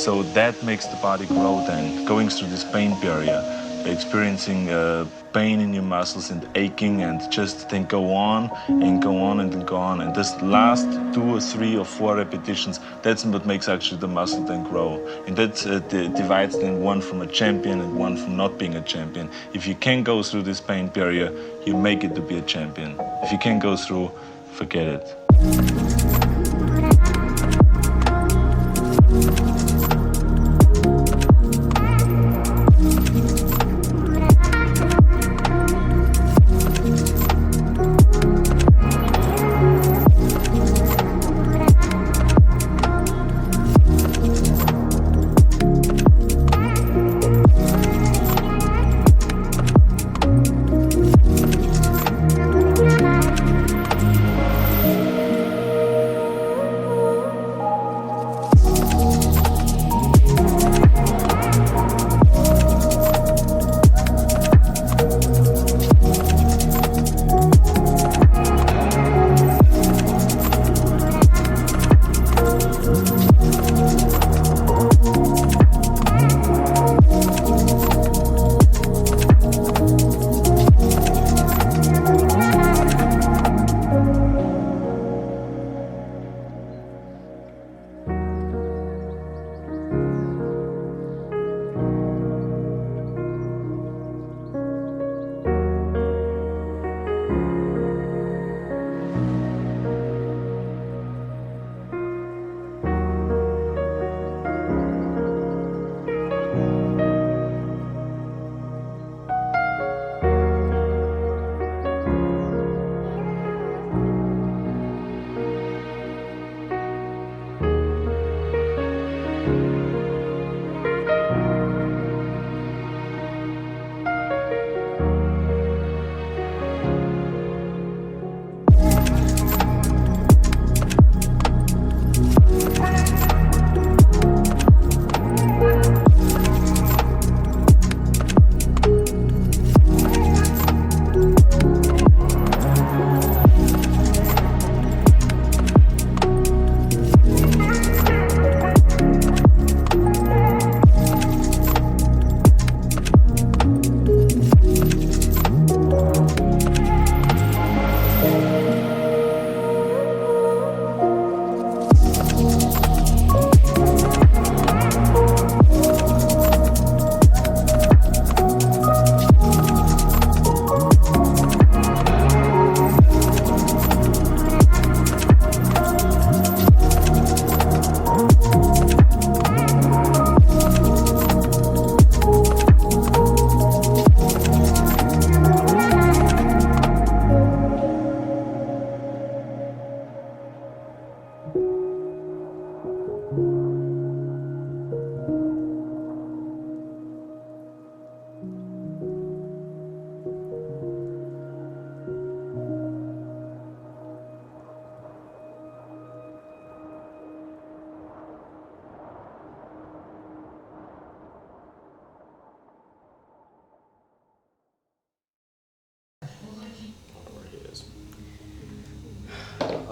So that makes the body grow then, going through this pain barrier, experiencing pain in your muscles and aching, and just then go on and go on and then go on. And this last 2 or 3 or 4 repetitions, that's what makes actually the muscle then grow. And that divides then one from a champion and one from not being a champion. If you can go through this pain barrier, you make it to be a champion. If you can't go through, forget it.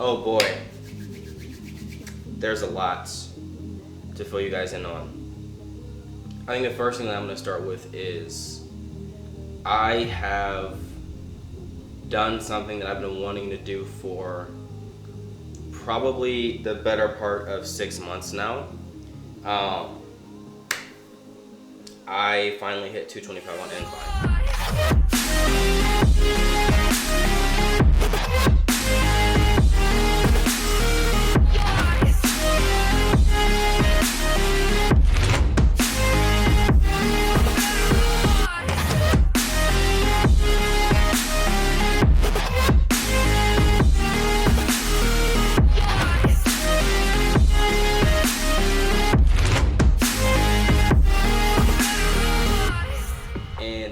Oh boy, there's a lot to fill you guys in on. I think the first thing that I'm going to start with is I have done something that I've been wanting to do for probably the better part of 6 months now. I finally hit 225 on incline.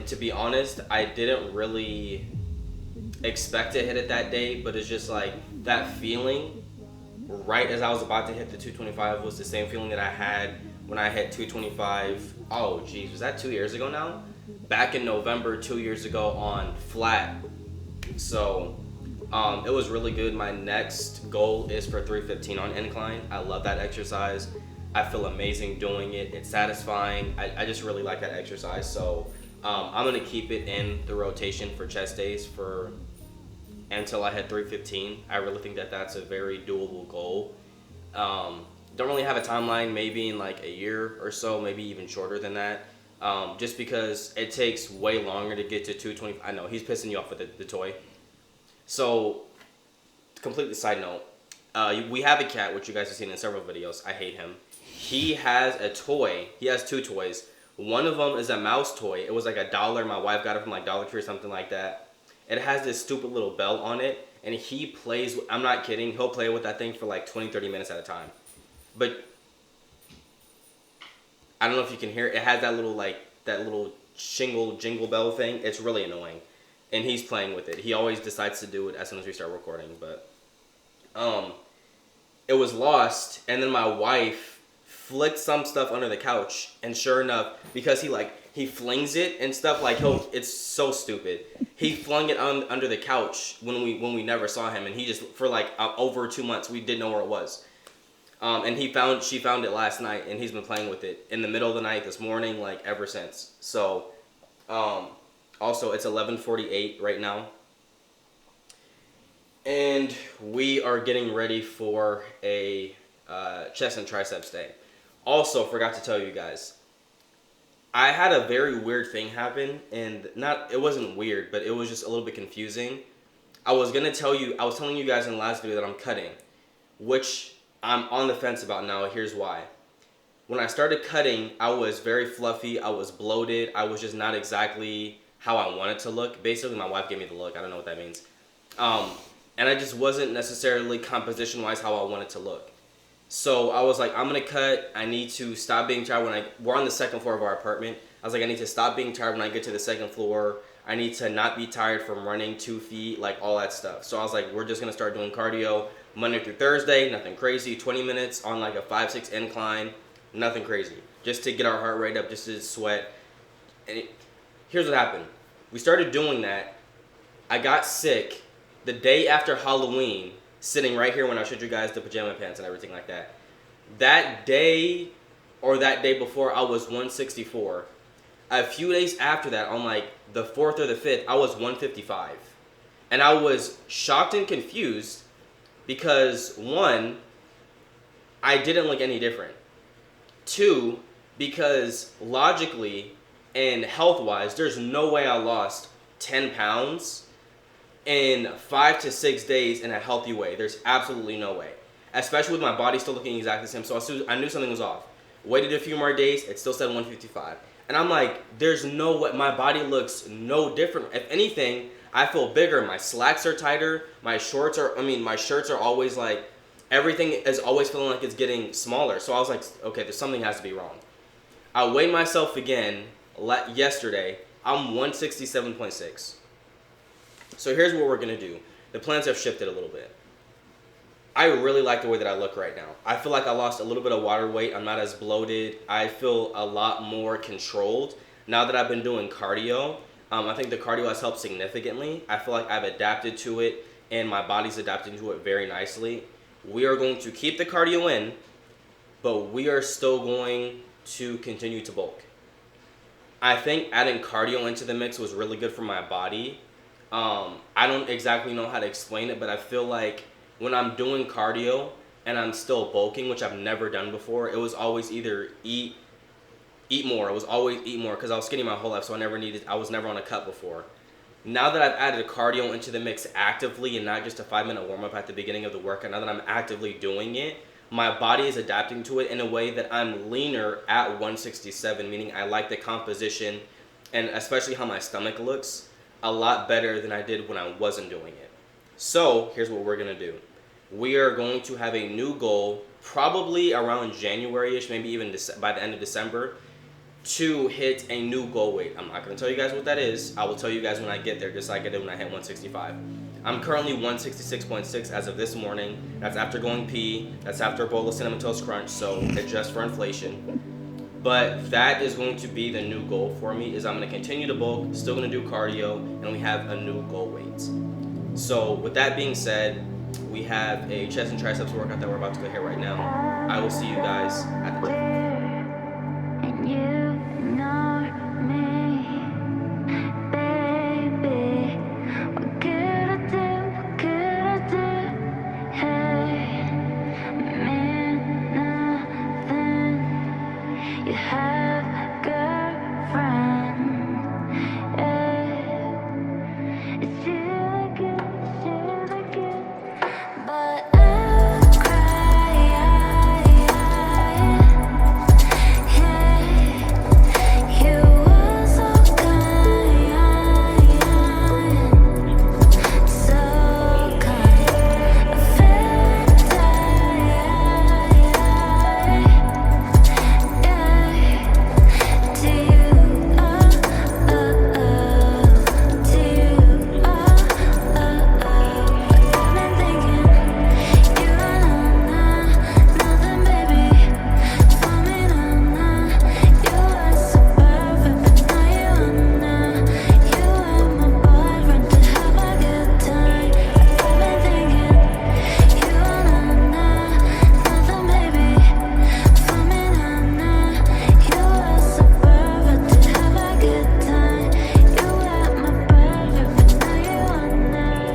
To be honest, I didn't really expect to hit it that day, but it's just like that feeling right as I was about to hit the 225 was the same feeling that I had when I hit 225. Oh geez, was that 2 years ago now? Back in November 2 years ago on flat. So it was really good. My next goal is for 315 on incline. I love that exercise. I feel amazing doing it. It's satisfying. I just really like that exercise. So I'm gonna keep it in the rotation for chest days for until I hit 315. I really think that that's a very doable goal. Don't really have a timeline, maybe in like a year or so, maybe even shorter than that. Just because it takes way longer to get to 220. I know he's pissing you off with the toy. So, completely side note, we have a cat, which you guys have seen in several videos. I hate him. He has a toy. He has two toys. One of them is a mouse toy. It was like $1. My wife got it from like Dollar Tree or something like that. It has this stupid little bell on it, and he plays. I'm not kidding. He'll play with that thing for like 20, 30 minutes at a time. But I don't know if you can hear it. It has that little jingle bell thing. It's really annoying, and he's playing with it. He always decides to do it as soon as we start recording. But it was lost, and then my wife flicked some stuff under the couch, and sure enough, because he flings it and stuff, like it's so stupid. He flung it under the couch when we never saw him, and he just for like over 2 months we didn't know where it was. And she found it last night, and he's been playing with it in the middle of the night this morning, like ever since. So, also it's 11:48 right now, and we are getting ready for a chest and triceps day. Also, forgot to tell you guys, I had a very weird thing happen, and it wasn't weird, but it was just a little bit confusing. I was telling you guys in the last video that I'm cutting, which I'm on the fence about now. Here's why. When I started cutting, I was very fluffy, I was bloated, I was just not exactly how I wanted to look. Basically, my wife gave me the look, I don't know what that means. And I just wasn't necessarily composition-wise how I wanted to look. So I was like, I'm gonna cut. I need to stop being tired we're on the second floor of our apartment. I was like, I need to stop being tired when I get to the second floor. I need to not be tired from running 2 feet, like all that stuff. So I was like, we're just gonna start doing cardio Monday through Thursday, nothing crazy, 20 minutes on like a 5-6 incline, nothing crazy. Just to get our heart rate up, just to sweat. And here's what happened. We started doing that. I got sick the day after Halloween, sitting right here when I showed you guys the pajama pants and everything like that. That day or that day before, I was 164. A few days after that, on like the 4th or the 5th, I was 155. And I was shocked and confused because 1, I didn't look any different. 2, because logically and health-wise, there's no way I lost 10 pounds in 5 to 6 days in a healthy way. There's absolutely no way. Especially with my body still looking exactly the same. So I knew something was off. Waited a few more days, it still said 155. And I'm like, there's no way, my body looks no different. If anything, I feel bigger. My slacks are tighter. My shirts are always like, everything is always feeling like it's getting smaller. So I was like, okay, there's something has to be wrong. I weighed myself again yesterday. I'm 167.6. So here's what we're going to do. The plans have shifted a little bit. I really like the way that I look right now. I feel like I lost a little bit of water weight. I'm not as bloated. I feel a lot more controlled. Now that I've been doing cardio, I think the cardio has helped significantly. I feel like I've adapted to it, and my body's adapting to it very nicely. We are going to keep the cardio in, but we are still going to continue to bulk. I think adding cardio into the mix was really good for my body. I don't exactly know how to explain it, but I feel like when I'm doing cardio and I'm still bulking, which I've never done before, it was always either eat more. It was always eat more because I was skinny my whole life, so I was never on a cut before. Now that I've added cardio into the mix actively and not just a 5-minute warm-up at the beginning of the workout, now that I'm actively doing it, my body is adapting to it in a way that I'm leaner at 167, meaning I like the composition and especially how my stomach looks a lot better than I did when I wasn't doing it. So here's what we're going to do. We are going to have a new goal, probably around January-ish, maybe even by the end of December, to hit a new goal weight. I'm not going to tell you guys what that is. I will tell you guys when I get there, just like I did when I hit 165. I'm currently 166.6 as of this morning. That's after going pee. That's after a bowl of Cinnamon Toast Crunch, so adjust for inflation. But that is going to be the new goal for me, is I'm going to continue to bulk, still going to do cardio, and we have a new goal weight. So with that being said, we have a chest and triceps workout that we're about to go hit right now. I will see you guys at the gym. And you know me, baby. What could I do? What could I do? Hey, meant nothing. You have a girlfriend. Yeah, it's really good, it's really good. But I'll cry. You were so kind, so kind. I felt to you, to you, I've been thinking you know nothing, baby. For me, you are so perfect, but now you are my boyfriend to have a good time. I've been thinking you know nothing, baby. For me, you are so perfect to have a good time. You are my perfect, but now you are not.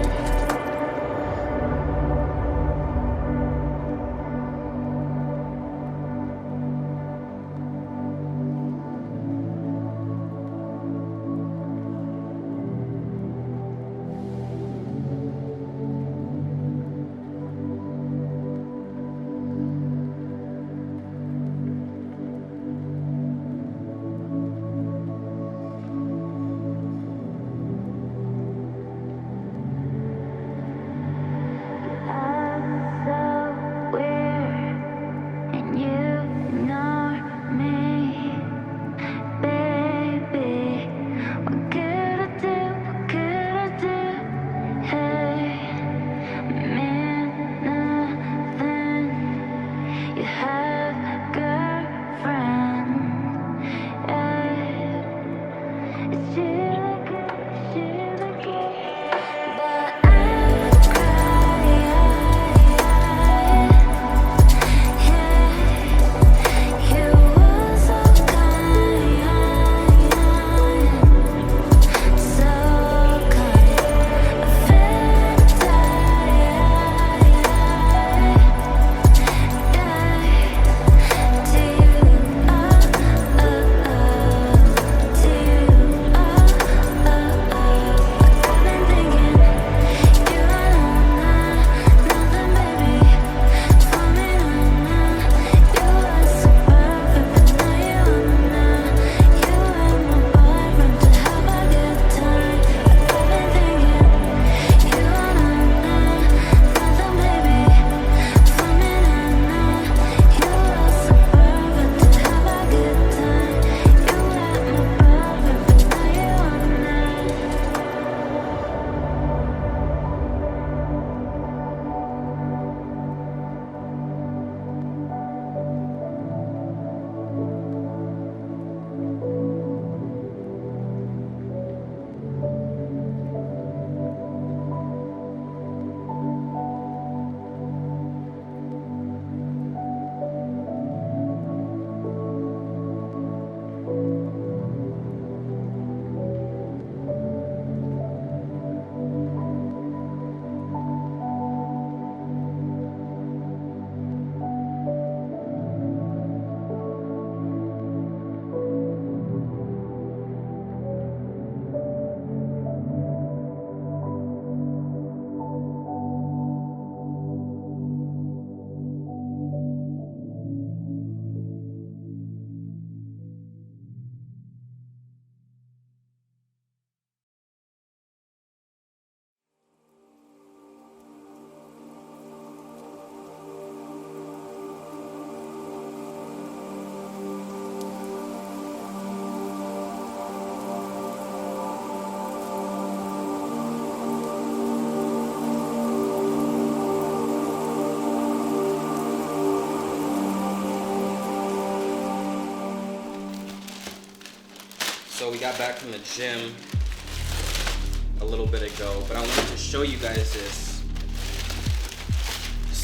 I'm so weird, and you ignore me, baby. What could I do? What could I do? Hey, meant nothing. You have a girlfriend. Yeah, it's really good, it's really good. But I'll cry. You were so kind, so kind. I felt to you, I've been thinking you know nothing, baby. For me, you are so perfect, but now you are my boyfriend to have a good time. I've been thinking you know nothing, baby. For me, you are so perfect to have a good time. You are my perfect, but now you are not. So we got back from the gym a little bit ago, but I wanted to show you guys this.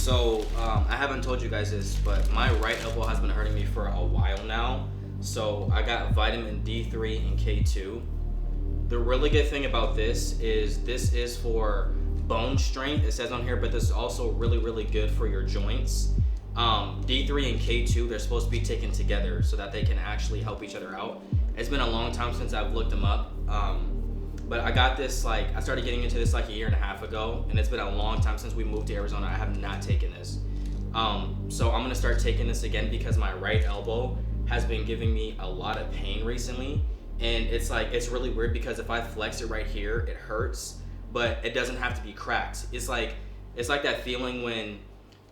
So, I haven't told you guys this, but my right elbow has been hurting me for a while now. So, I got vitamin D3 and K2. The really good thing about this is for bone strength, it says on here, but this is also really, really good for your joints. D3 and K2, they're supposed to be taken together so that they can actually help each other out. It's been a long time since I've looked them up. But I got this, I started getting into this like a year and a half ago, and it's been a long time since we moved to Arizona. I have not taken this. So I'm gonna start taking this again because my right elbow has been giving me a lot of pain recently. And it's really weird because if I flex it right here, it hurts, but it doesn't have to be cracked. It's like that feeling when,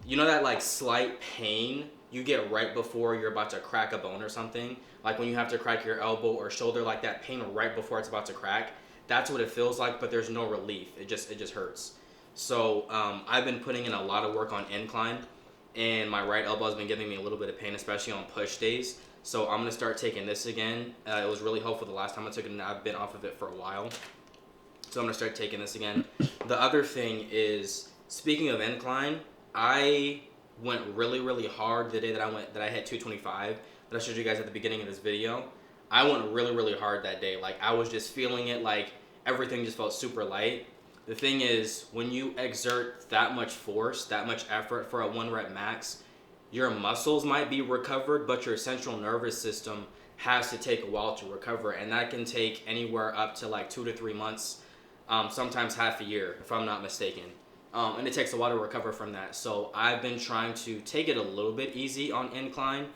you know, that like slight pain you get right before you're about to crack a bone or something? Like when you have to crack your elbow or shoulder, like that pain right before it's about to crack. That's what it feels like, but there's no relief. It just hurts. So I've been putting in a lot of work on incline, and my right elbow has been giving me a little bit of pain, especially on push days. So I'm gonna start taking this again. It was really helpful the last time I took it, and I've been off of it for a while. So I'm gonna start taking this again. The other thing is, speaking of incline, I went really, really hard the day that I hit 225 that I showed you guys at the beginning of this video. I went really, really hard that day. Like, I was just feeling it, like everything just felt super light. The thing is, when you exert that much force, that much effort for a 1 rep max, your muscles might be recovered, but your central nervous system has to take a while to recover, and that can take anywhere up to like 2 to 3 months, sometimes half a year, if I'm not mistaken. And it takes a while to recover from that. So I've been trying to take it a little bit easy on incline.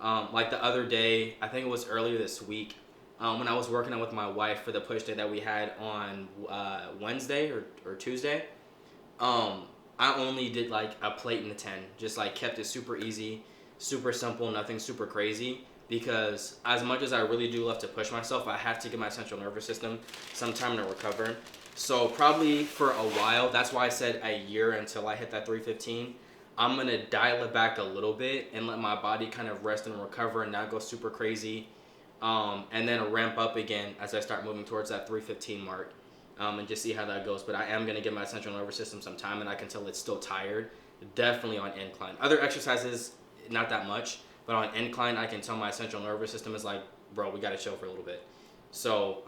Like the other day, I think it was earlier this week, when I was working out with my wife for the push day that we had on Wednesday or Tuesday. I only did like a plate and a 10, just like kept it super easy, super simple, nothing super crazy, because as much as I really do love to push myself, I have to give my central nervous system some time to recover. So probably for a while, that's why I said a year until I hit that 315. I'm gonna dial it back a little bit and let my body kind of rest and recover and not go super crazy, and then ramp up again as I start moving towards that 315 mark. And just see how that goes. But I am going to give my central nervous system some time, and I can tell it's still tired. Definitely on incline. Other exercises, not that much, but on incline, I can tell my central nervous system is like, bro, we got to chill for a little bit. So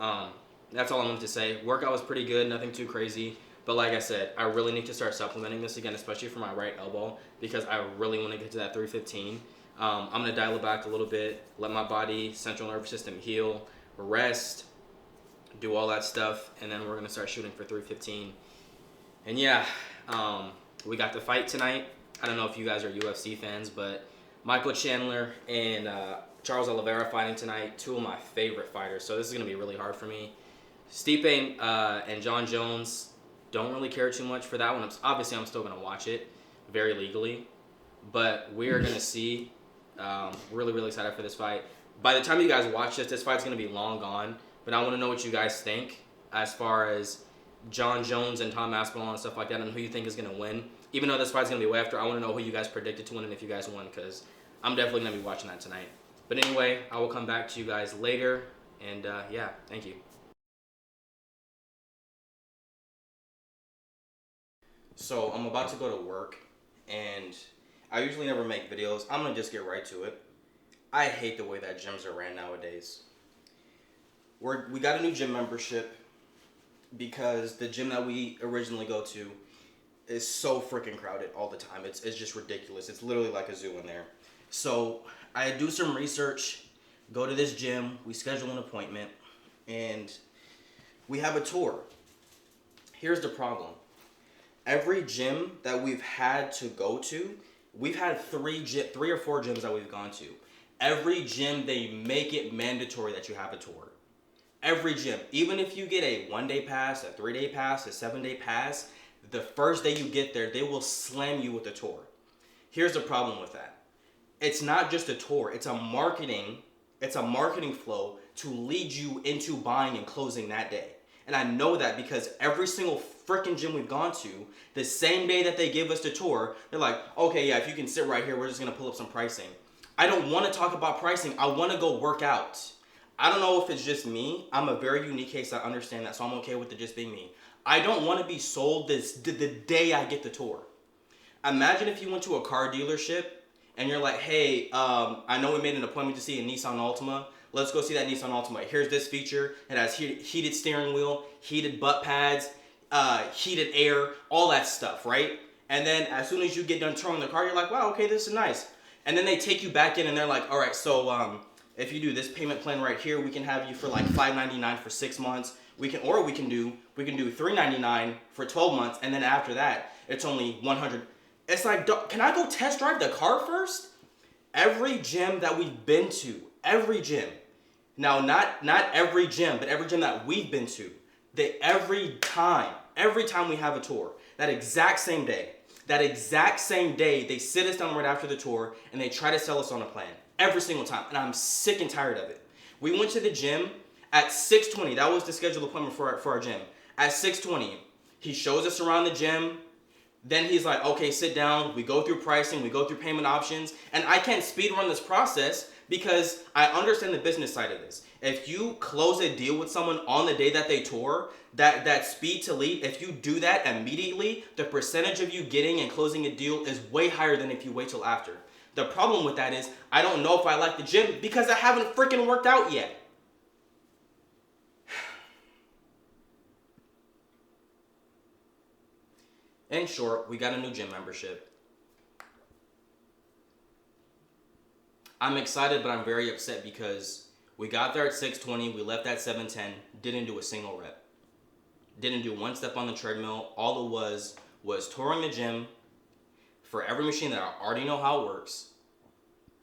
that's all I wanted to say. Workout was pretty good, nothing too crazy. But like I said, I really need to start supplementing this again, especially for my right elbow, because I really want to get to that 315. I'm going to dial it back a little bit, let my body, central nervous system heal, rest, do all that stuff, and then we're gonna start shooting for 315. And yeah, we got the fight tonight. I don't know if you guys are UFC fans, but Michael Chandler and Charles Oliveira fighting tonight, two of my favorite fighters. So this is gonna be really hard for me. Stipe and John Jones, don't really care too much for that one. Obviously, I'm still gonna watch it very legally, but we are gonna see. Really, really excited for this fight. By the time you guys watch this fight's gonna be long gone. But I want to know what you guys think as far as John Jones and Tom Aspinall and stuff like that, and who you think is going to win. Even though this fight's going to be way after, I want to know who you guys predicted to win and if you guys won, because I'm definitely going to be watching that tonight. But anyway, I will come back to you guys later, and yeah, thank you. So I'm about to go to work, and I usually never make videos. I'm going to just get right to it. I hate the way that gyms are ran nowadays. We got a new gym membership because the gym that we originally go to is so freaking crowded all the time. It's just ridiculous. It's literally like a zoo in there. So I do some research, go to this gym, we schedule an appointment, and we have a tour. Here's the problem. Every gym that we've had to go to, we've had three or four gyms that we've gone to. Every gym, they make it mandatory that you have a tour. Every gym, even if you get a 1-day pass, a 3-day pass, a 7-day pass, the first day you get there, they will slam you with a tour. Here's the problem with that. It's not just a tour, it's a marketing flow to lead you into buying and closing that day. And I know that because every single freaking gym we've gone to, the same day that they give us the tour, they're like, okay, yeah, if you can sit right here, we're just gonna pull up some pricing. I don't wanna talk about pricing, I wanna go work out. I don't know if it's just me. I'm a very unique case. I understand that, so I'm okay with it just being me. I don't want to be sold the day I get the tour. imagine if you went to a car dealership and you're like, hey, I know we made an appointment to see a Nissan Altima. Let's go see that Nissan Altima. Here's this feature. It has heated steering wheel, heated butt pads, heated air, all that stuff, right? And then as soon as you get done touring the car, you're like, wow, okay, this is nice. And then they take you back in and they're like, all right, so if you do this payment plan right here, we can have you for like $599 for 6 months. We can do $399 for 12 months, and then after that, it's only $100. It's like, can I go test drive the car first? Every gym that we've been to, every gym. Now, not every gym, but every gym that we've been to, every time we have a tour, that exact same day, they sit us down right after the tour and they try to sell us on a plan every single time. And I'm sick and tired of it. We went to the gym at 6:20. That was the scheduled appointment for our gym. At 6:20, he shows us around the gym. Then he's like, okay, sit down. We go through pricing. We go through payment options. And I can't speed run this process because I understand the business side of this. If you close a deal with someone on the day that they tour, that speed to lead, if you do that immediately, the percentage of you getting and closing a deal is way higher than if you wait till after. The problem with that is I don't know if I like the gym because I haven't freaking worked out yet. In short, we got a new gym membership. I'm excited, but I'm very upset because we got there at 6:20, we left at 7:10, didn't do a single rep. Didn't do one step on the treadmill. All it was touring the gym for every machine that I already know how it works.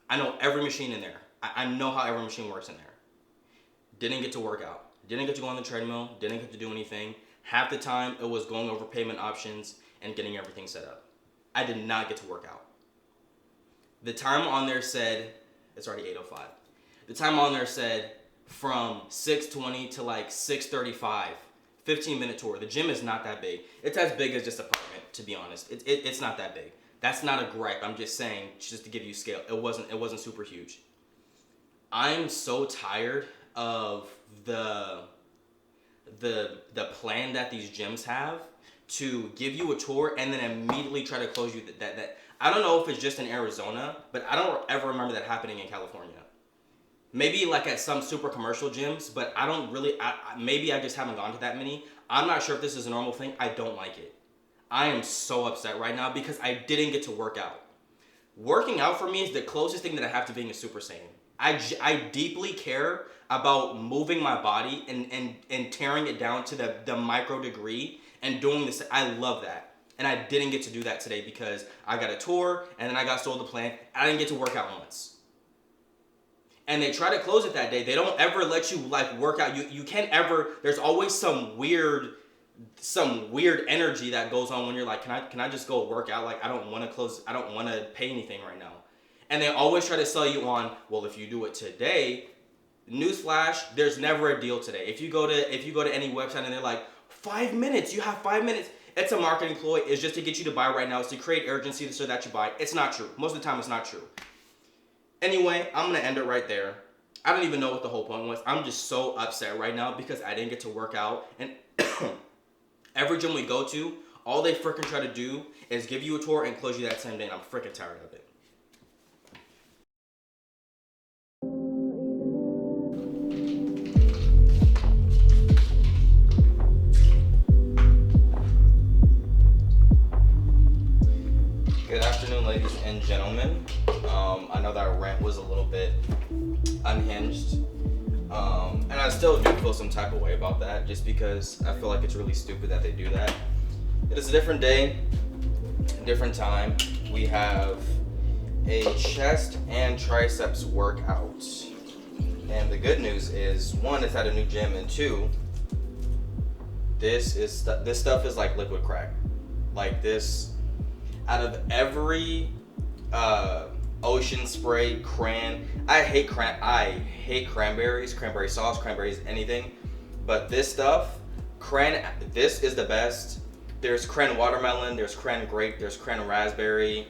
I know every machine in there. I know how every machine works in there. Didn't get to work out. Didn't get to go on the treadmill. Didn't get to do anything. Half the time, it was going over payment options and getting everything set up. I did not get to work out. The time on there said, it's already 8:05. The time on there said from 6:20 to like 6:35, 15-minute tour. The gym is not that big. It's as big as just an apartment, to be honest. It's not that big. That's not a gripe. I'm just saying, just to give you scale. It wasn't super huge. I'm so tired of the plan that these gyms have to give you a tour and then immediately try to close you that I don't know if it's just in Arizona, but I don't ever remember that happening in California. Maybe like at some super commercial gyms, but I don't really, maybe I just haven't gone to that many. I'm not sure if this is a normal thing. I don't like it. I am so upset right now because I didn't get to work out. Working out for me is the closest thing that I have to being a Super Saiyan. I deeply care about moving my body and tearing it down to the micro degree and doing this. I love that. And I didn't get to do that today because I got a tour and then I got sold the plan. I didn't get to work out once. And they try to close it that day. They don't ever let you like work out. You can't ever, there's always some weird energy that goes on when you're like, can I just go work out? Like I don't want to pay anything right now. And they always try to sell you on, well, if you do it today, newsflash, there's never a deal today. If you go to any website and they're like, 5 minutes, you have 5 minutes. It's a marketing ploy. It's just to get you to buy right now. It's to create urgency so that you buy. It's not true. Most of the time, it's not true. Anyway, I'm going to end it right there. I don't even know what the whole point was. I'm just so upset right now because I didn't get to work out. And every gym we go to, all they freaking try to do is give you a tour and close you that same day. And I'm freaking tired of it. Good afternoon, ladies and gentlemen. I know that rant was a little bit unhinged, and I still do feel some type of way about that just because I feel like it's really stupid that they do that. It is a different day, a different time. We have a chest and triceps workout, and the good news is, one, it's at a new gym, and two, this stuff is like liquid crack. Like this, out of every ocean spray, I hate cranberries, cranberry sauce, cranberries, anything. But this stuff, this is the best. There's cran watermelon, there's cran grape, there's cran raspberry,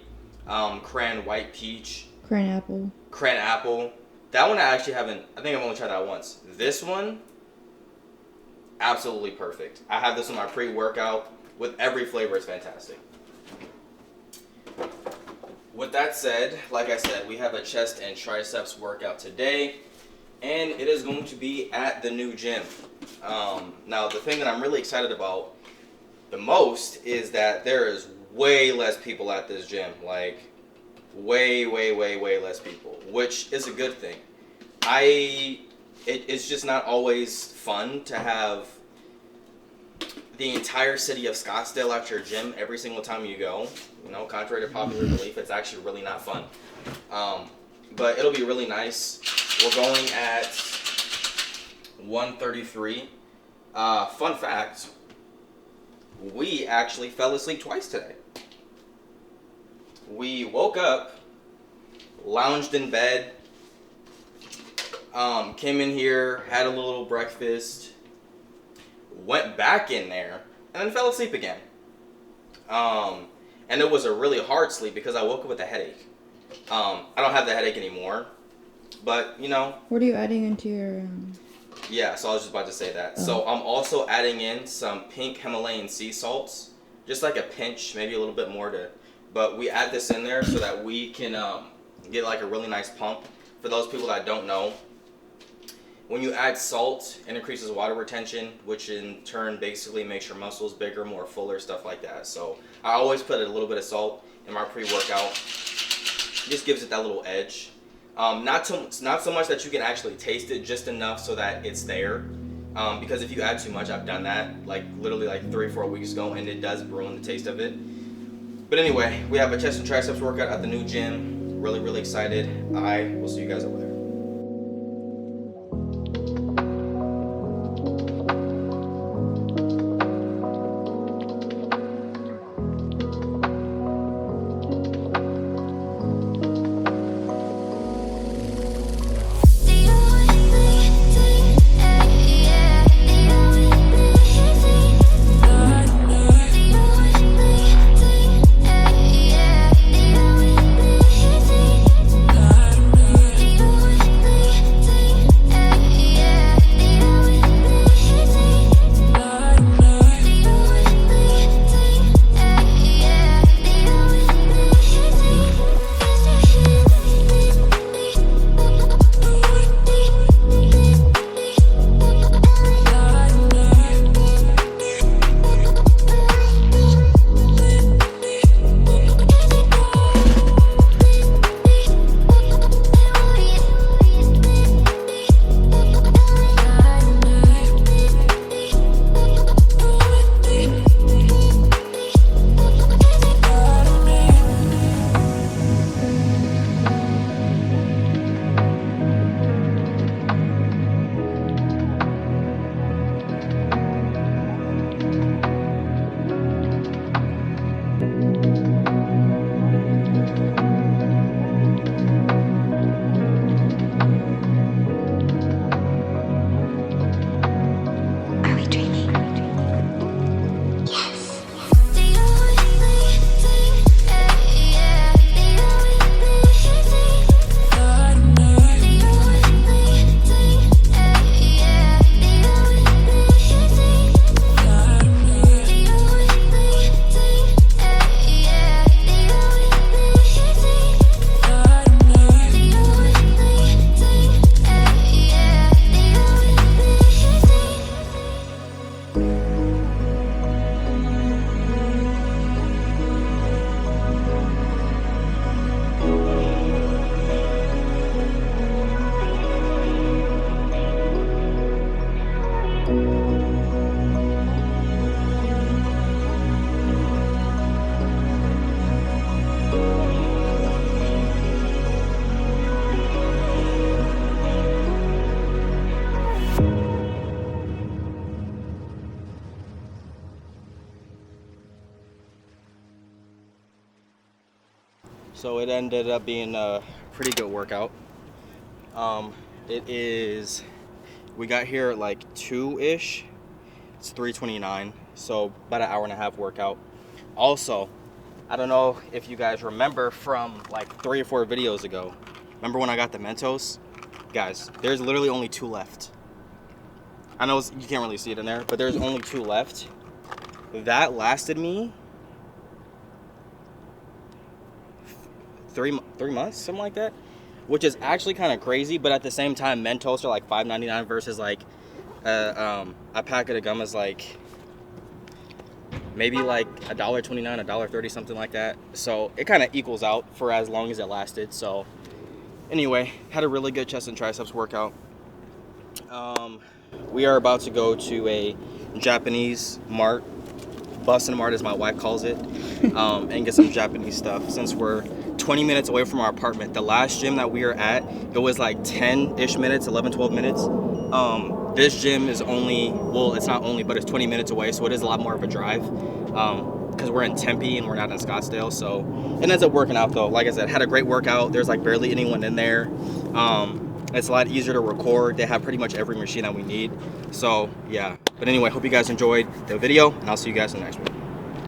cran white peach. Cran apple. Cran apple. That one I think I've only tried that once. This one, absolutely perfect. I have this in my pre-workout with every flavor. It's fantastic. With that said, like I said, we have a chest and triceps workout today, and it is going to be at the new gym. Now, the thing that I'm really excited about the most is that there is way less people at this gym. Like, way less people, which is a good thing. It's just not always fun to have the entire city of Scottsdale at your gym every single time you go. You know, contrary to popular belief, it's actually really not fun. But it'll be really nice. We're going at 1:33. Fun fact, we actually fell asleep twice today. We woke up, lounged in bed, came in here, had a little breakfast, went back in there, and then fell asleep again. And it was a really hard sleep because I woke up with a headache. I don't have the headache anymore, but you know. What are you adding into your? Yeah, so I was just about to say that. So I'm also adding in some pink Himalayan sea salts, just like a pinch, maybe a little bit more but we add this in there so that we can get like a really nice pump. For those people that don't know, when you add salt, it increases water retention, which in turn basically makes your muscles bigger, more fuller, stuff like that. So I always put a little bit of salt in my pre-workout. Just gives it that little edge. Not so much that you can actually taste it, just enough so that it's there. Because if you add too much, I've done that like literally like 3 or 4 weeks ago, and it does ruin the taste of it. But anyway, we have a chest and triceps workout at the new gym. Really excited. I will see you guys over there. So it ended up being a pretty good workout. We got here at like 2-ish. It's 3:29, so about an hour and a half workout. Also, I don't know if you guys remember from like 3 or 4 videos ago. Remember when I got the Mentos? Guys, there's literally only 2 left. I know you can't really see it in there, but there's only 2 left. That lasted me 3 months, something like that, which is actually kind of crazy. But at the same time, Mentos are like $5.99 versus like a packet of gum is like maybe like $1.29, $1.30, something like that. So it kind of equals out for as long as it lasted. So anyway, had a really good chest and triceps workout. We are about to go to a Japanese mart, bussin' mart as my wife calls it, and get some Japanese stuff since we're 20 minutes away from our apartment. The last gym that we were at, it was like 10-ish minutes, 11, 12 minutes. This gym is only, well, it's not only, but it's 20 minutes away, so it is a lot more of a drive because we're in Tempe and we're not in Scottsdale. So it ends up working out though. Like I said, had a great workout. There's like barely anyone in there. It's a lot easier to record. They have pretty much every machine that we need. So yeah, but anyway, hope you guys enjoyed the video and I'll see you guys in the next one.